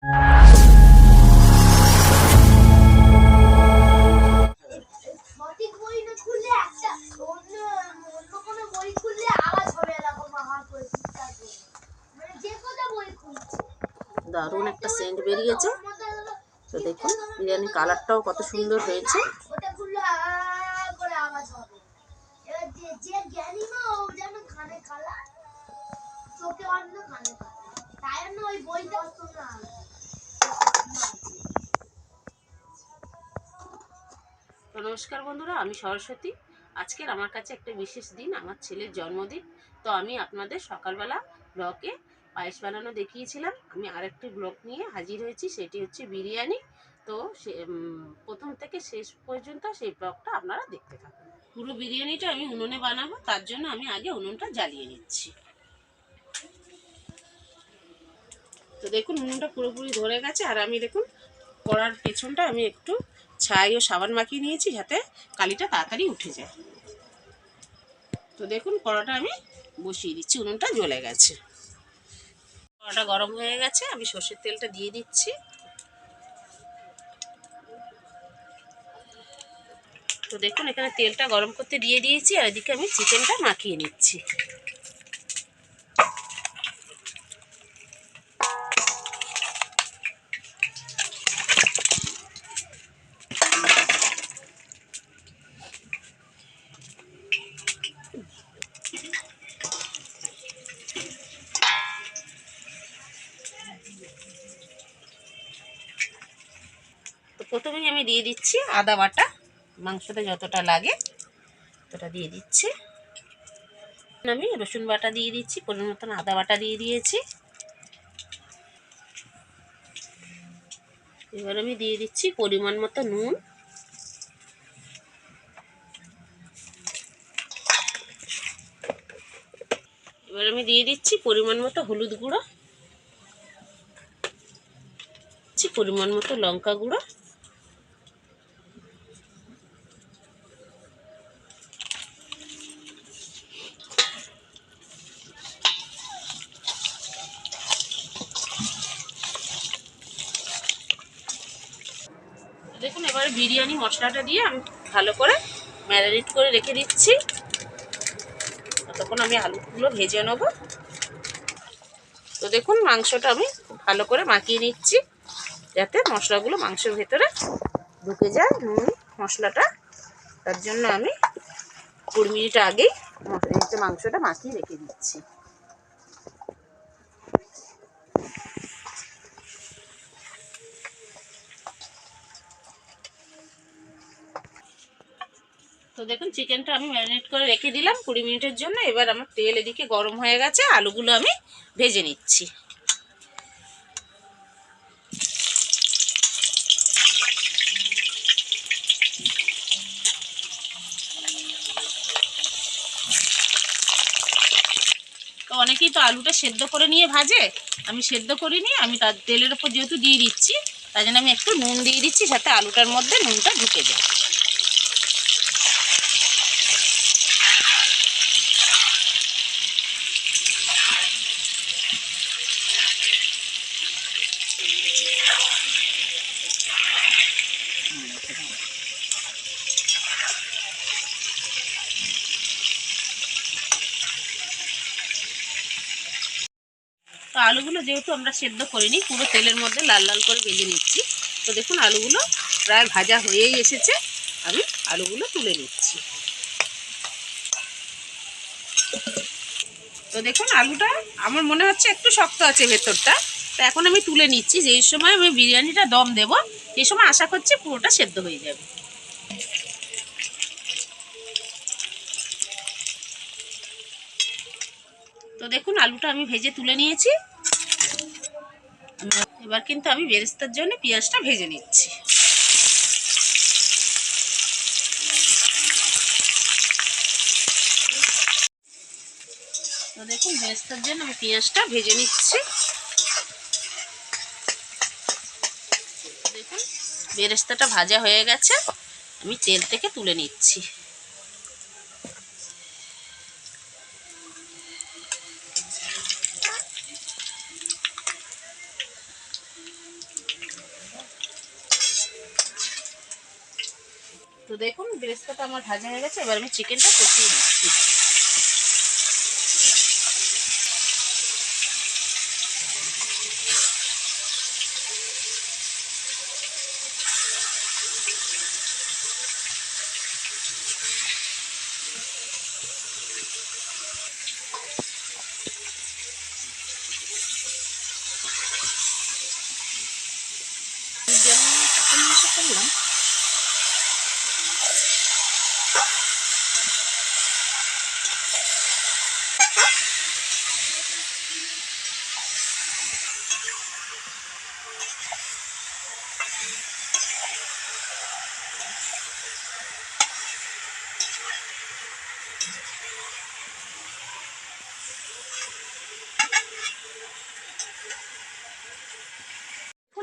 দারুণ একটা সেন্ট বেরিয়েছে। তো দেখুন বিরিয়ানি কালারটাও কত সুন্দর হয়েছে। নমস্কার বন্ধুরা, আমি সরস্বতী। আজকের আমার কাছে একটা বিশেষ দিন, আমার ছেলের জন্মদিন। তো আমি আপনাদের সকালবেলা ব্লগে পায়েস বানানো দেখিয়েছিলাম। আমি আরেকটি ব্লগ নিয়ে হাজির হয়েছি, সেটি হচ্ছে বিরিয়ানি। তো প্রথম থেকে শেষ পর্যন্ত সেই ব্লগটা আপনারা দেখতে থাকুন। পুরো বিরিয়ানিটা আমি উনুনে বানাবো, তার জন্য আমি আগে উনুনটা জ্বালিয়ে নিচ্ছি। তো দেখুন উনুনটা পুরোপুরি ধরে গেছে। আর আমি দেখুন কড়ার পেছনটা আমি একটু ছাই ও সাবান মাখিয়ে নিয়েছি, যাতে কালিটা তাড়াতাড়ি উঠে যায়। তো দেখুন কড়াটা আমি বসিয়ে দিচ্ছি, উনুনটা জ্বলে গেছে। কড়াটা গরম হয়ে গেছে, আমি সর্ষের তেলটা দিয়ে দিচ্ছি। তো দেখুন এখানে তেলটা গরম করতে দিয়ে দিয়েছি, আর এদিকে আমি চিকেনটা মাখিয়ে নিচ্ছি। তো প্রথমেই আমি দিয়ে দিচ্ছি আদা বাটা, মাংসতে যতটা লাগে ততটা দিয়ে দিচ্ছি। আমি রসুন বাটা দিয়ে দিচ্ছি, পরিমাণ মতন আদা বাটা দিয়ে দিয়েছি। এবার আমি দিয়ে দিচ্ছি পরিমাণ মতো নুন। এবার আমি দিয়ে দিচ্ছি পরিমাণ মতো হলুদ গুঁড়ো, পরিমাণ মতো লঙ্কা গুঁড়ো, দেখুন এবার বিরিয়ানি মশলাটা দিয়ে আমি ভালো করে ম্যারিনেট করে রেখে দিচ্ছি। ততক্ষণ আমি আলুগুলো ভেজে নেব। তো দেখুন মাংসটা আমি ভালো করে মাখিয়ে নিচ্ছি, যাতে মশলাগুলো মাংসের ভেতরে ঢুকে যায়, নুন মশলাটা। তার জন্য আমি 20 মিনিট আগেই মাংসটা মাখিয়ে রেখে দিচ্ছি। তো দেখুন চিকেনটা আমি ম্যারিনেট করে রেখে দিলাম 20 মিনিটের জন্য। এবার আমার তেল এদিকে গরম হয়ে গেছে, আলুগুলো আমি ভেজে নিচ্ছি। তো অনেকেই তো আলুটা সেদ্ধ করে নিয়ে ভাজে, আমি সেদ্ধ করিনি। আমি তার তেলের ওপর যেহেতু দিয়ে দিচ্ছি, তাই জন্য আমি একটু নুন দিয়ে দিচ্ছি, যাতে আলুটার মধ্যে নুনটা ঢুকে যায়। তো আলুগুলো যেহেতু আমরা সেদ্ধ করিনি, পুরো তেলের মধ্যে লাল লাল করে ভেজে নিচ্ছি। তো দেখুন আলুগুলো প্রায় ভাজা হয়েই এসেছে, আমি আলুগুলো তুলে নিচ্ছি। তো দেখুন আলুটা আমার মনে হচ্ছে একটু শক্ত আছে ভেতরটা, তো এখন আমি তুলে নিচ্ছি। যেই সময় আমি বিরিয়ানিটা দম দেব, সেই সময় আশা করছি পুরোটা সেদ্ধ হয়ে যাবে। তো দেখুন আলুটা আমি ভেজে তুলে নিয়েছি। এবার কিন্তু আমি বেরেস্তার জন্য পেঁয়াজটা ভেজে নিচ্ছি। তো দেখুন বেরেস্তার জন্য আমি পেঁয়াজটা ভেজে নিচ্ছি। দেখুন বেরেস্তাটা ভাজা হয়ে গেছে, আমি তেল থেকে তুলে নিচ্ছি। তো দেখুন বেরেস্তাটা আমার ভাজা হয়ে গেছে, এবার আমি চিকেনটা কষিয়ে নিচ্ছি।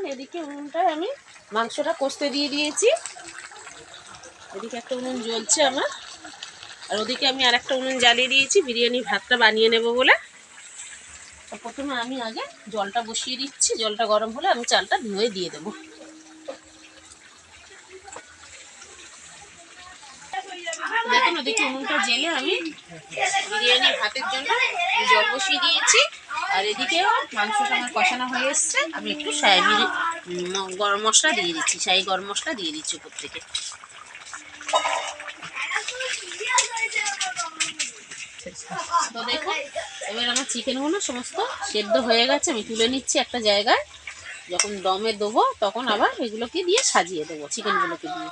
করলাম এদিকে উনুনটায় আমি মাংসটা কষতে দিয়ে দিয়েছি। এদিকে একটা উনুন জ্বলছে আমার, আর ওদিকে আমি আর একটা উনুন জ্বালিয়ে দিয়েছি বিরিয়ানির ভাতটা বানিয়ে নেব বলে। তো প্রথমে আমি আগে জলটা বসিয়ে দিচ্ছি, জলটা গরম হলে আমি চালটা ধুয়ে দিয়ে দেবো। দেখুন ওদিকে উনুনটা জেলে আমি বিরিয়ানির ভাতের জন্য জল বসিয়ে দিয়েছি, আর এদিকেও মাংসটা আমার কষানো হয়ে এসছে। আমি একটু গরম মশলা দিয়ে দিচ্ছি, শাহি গরম মশলা দিয়ে দিচ্ছি উপর থেকে। তো দেখুন এবার আমার চিকেনগুলো সমস্ত সেদ্ধ হয়ে গেছে, আমি তুলে নিচ্ছি একটা জায়গায়। যখন দমে দেবো তখন আবার এগুলোকে দিয়ে সাজিয়ে দেবো, চিকেনগুলোকে দিয়ে।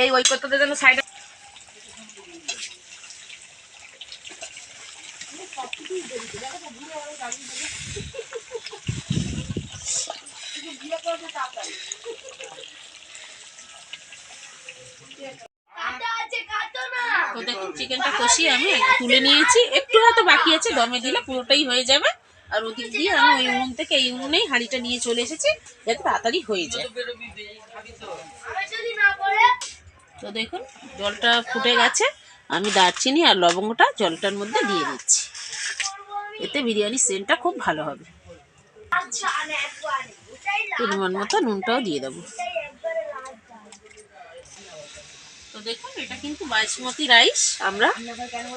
এই ওই করতে যেন সাইডে তো দেখুন চিকেনটা কষিয়ে আমি তুলে নিয়েছি, একটু হয়তো বাকি আছে, দমে দিলে পুরোটাই হয়ে যাবে। আর ওদিক দিয়ে আমি ওই উনুন থেকে এই উনুনেই হাঁড়িটা নিয়ে চলে এসেছি যাতে তাড়াতাড়ি হয়ে যায়। তো দেখুন জলটা ফুটে গেছে, আমি দারচিনি আর লবঙ্গটা জলটার মধ্যে দিয়ে দিচ্ছি, এতে বিরিয়ানির সেন্টটা খুব ভালো হবে। পরিমাণ মতো নুনটাও দিয়ে দেবো। তো দেখুন এটা কিন্তু বাসমতি রাইস, আমরা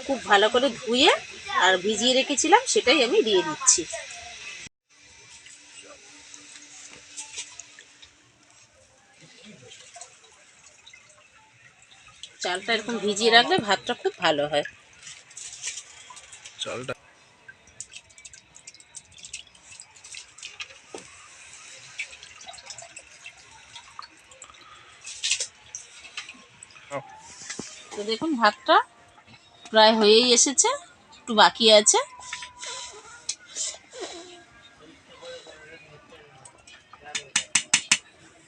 খুব ভালো করে ধুয়ে আর ভিজিয়ে রেখেছিলাম, সেটাই আমি দিয়ে দিচ্ছি। চালটা এরকম ভিজিয়ে রাখলে ভাতটা খুব ভালো হয়। চালটা তো দেখুন ভাতটা প্রায় হয়েই এসেছে, একটু বাকি আছে।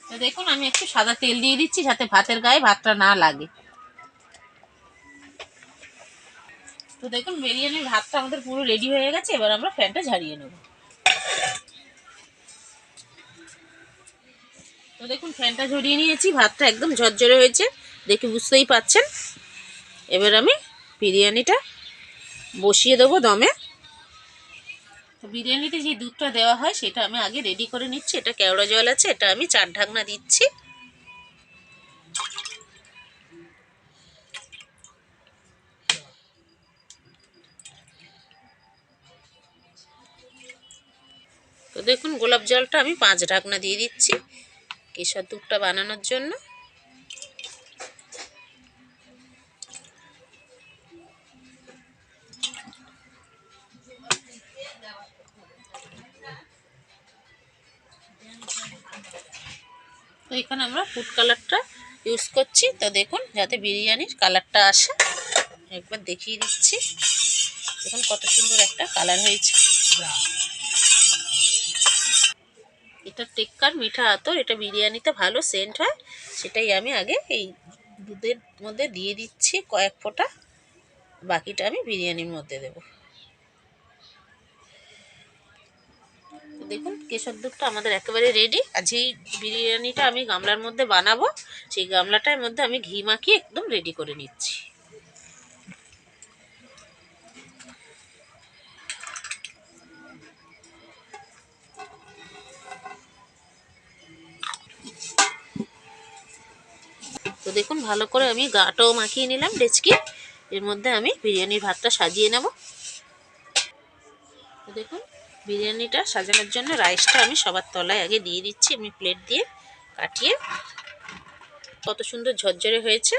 তো দেখুন আমি একটু সাদা তেল দিয়ে দিচ্ছি যাতে ভাতের গায়ে ভাতটা না লাগে। তো দেখুন বিরিয়ানির ভাতটা আমাদের পুরো রেডি হয়ে গেছে, এবার আমরা ফ্যানটা ঝাড়িয়ে নেব। তো দেখুন ফ্যানটা ঝরিয়ে নিয়েছি, ভাতটা একদম ঝরঝরে হয়েছে, দেখে বুঝতেই পাচ্ছেন। এবার আমি বিরিয়ানিটা বসিয়ে দেবো দমে। তো বিরিয়ানিতে যে দুধটা দেওয়া হয় সেটা আমি আগে রেডি করে নিচ্ছি। এটা কেওড়া জল আছে, এটা আমি 4 ঢাকনা দিচ্ছি। তো দেখুন গোলাপ জলটা আমি 5 ঢাকনা দিয়ে দিচ্ছি কেশর দুধটা বানানোর জন্য। তো এখানে আমরা ফুড কালারটা ইউজ করছি, তো দেখুন যাতে বিরিয়ানির কালারটা আসে, একবার দেখিয়ে দিচ্ছি। দেখুন কত সুন্দর একটা কালার হয়েছে। এটা টেক্কার মিঠা আতর, এটা বিরিয়ানিতে ভালো সেন্ট হয়, সেটাই আমি আগে এই দুধের মধ্যে দিয়ে দিচ্ছি কয়েক ফোঁটা, বাকিটা আমি বিরিয়ানির মধ্যে দেব। দেখুন কেশর দুধটা আমাদের একেবারে রেডি। আর যেই বিরিয়ানিটা আমি গামলার মধ্যে বানাবো সেই গামলাটার মধ্যে আমি ঘি মাখিয়ে একদম রেডি করে নিচ্ছি। দেখুন ভালো করে আমি গাটাও মাখিয়ে নিলাম ডেচকি। এর মধ্যে আমি বিরিয়ানির ভাতটা সাজিয়ে নেব। তো দেখুন বিরিয়ানিটা সাজানোর জন্য রাইসটা আমি সবার তলায় আগে দিয়ে দিচ্ছি। আমি প্লেট দিয়ে কাটিয়ে, কত সুন্দর ঝরঝরে হয়েছে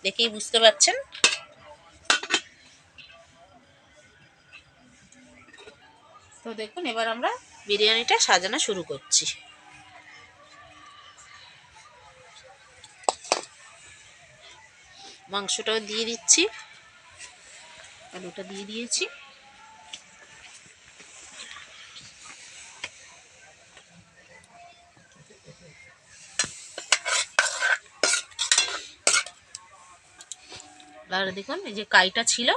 দেখেই বুঝতে পারছেন। তো দেখুন এবার আমরা বিরিয়ানিটা সাজানো শুরু করছি। মাংসটাও দিয়ে দিচ্ছি, আলুটা দিয়ে দিয়েছি। আর দেখুন এই যে কাইটা ছিল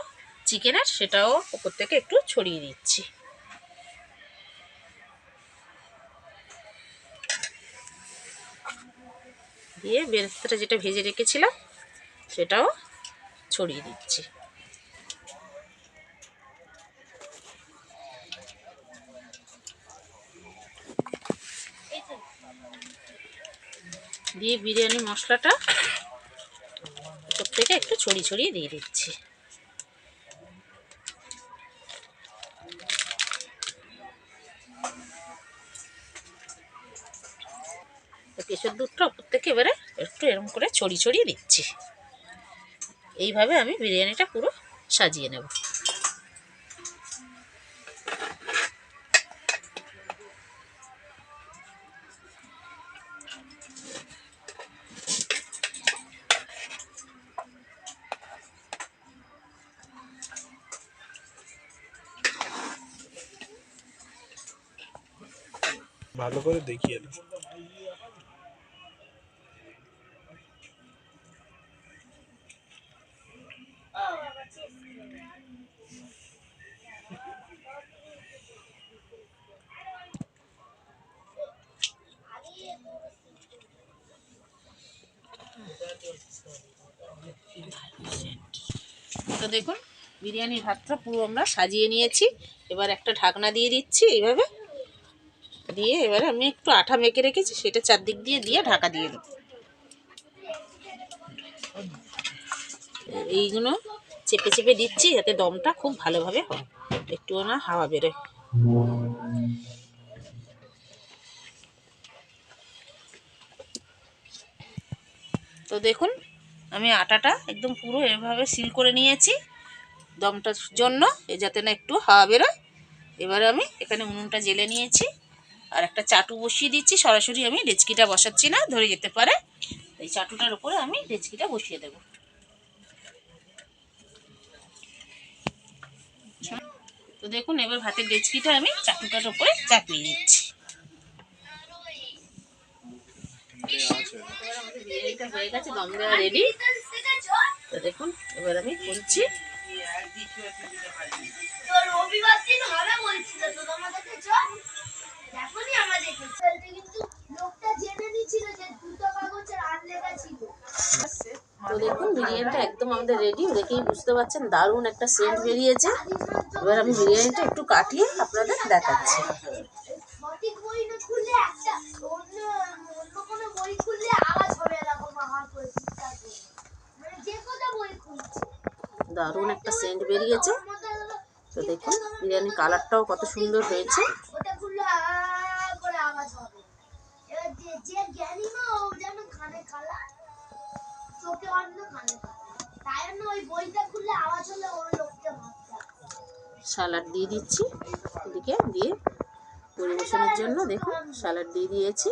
চিকেনের, সেটাও উপর থেকে একটু ছড়িয়ে দিচ্ছি। দিয়ে বেরেস্তাটা যেটা ভেজে রেখেছিলাম সেটাও ছড়িয়ে দিচ্ছি। দিয়ে বিরিয়ানি মশলাটা উপর থেকে একটু ছড়িয়ে ছড়িয়ে দিয়ে দিচ্ছি। কেশর দুধটা উপর থেকে এবারে একটু এরকম করে ছড়িয়ে ছড়িয়ে দিচ্ছি। এইভাবে আমি বিরিয়ানিটা পুরো সাজিয়ে নেব। ভালো করে দেখিয়ে দাও। তো দেখুন বিরিয়ানির ভাতটা পুরো আমরা সাজিয়ে নিয়েছি। এবার একটা ঢাকনা দিয়ে দিচ্ছি এইভাবে, দিয়ে এবারে আমি একটু আঠা মেখে রেখেছি সেটা চারদিক দিয়ে দিয়ে ঢাকা দিয়ে দেবো। এইগুলো চেপে চেপে দিচ্ছি যাতে দমটা খুব ভালোভাবে হয়, একটুও না হাওয়া বেরোয়। তো দেখুন আমি আটাটা একদম পুরো এভাবে সিল করে নিয়েছি দমটার জন্য, যাতে না একটু হাওয়া বেরোয়। এবারে আমি এখানে উনুনটা জ্বেলে নিয়েছি আর একটা চাটু বসিয়ে দিচ্ছি। সরাসরি আমি ডেচকিটা বসাচ্ছি না, ধরে যেতে পারে। এই চাটুটার উপরে আমি ডেচকিটা বসিয়ে দেব। তো দেখুন এবার ভাতের ডেচকিটা আমি চাটুটার উপরে চাপিয়ে দিচ্ছি। বিরিয়ানিটা হয়ে গেছে, দম দেওয়া রেডি। তো দেখুন এবার আমি খুলছি। তো দেখুন বিরিয়ানিটা একদম আমাদের রেডি, দেখেই বুঝতে পারছেন দারুণ একটা সেন্ট বেরিয়েছে। এবার আমি বিরিয়ানিটা একটু কাটিয়ে আপনাদের দেখাচ্ছি। দারুণ একটা সেন্ট বেরিয়েছে। তো দেখুন বিরিয়ানির কালারটাও কত সুন্দর হয়েছে। সালাড দিয়ে দিচ্ছি এদিকে, দিয়ে পরিবেশনের জন্য দেখুন সালাড দিয়ে দিয়েছি।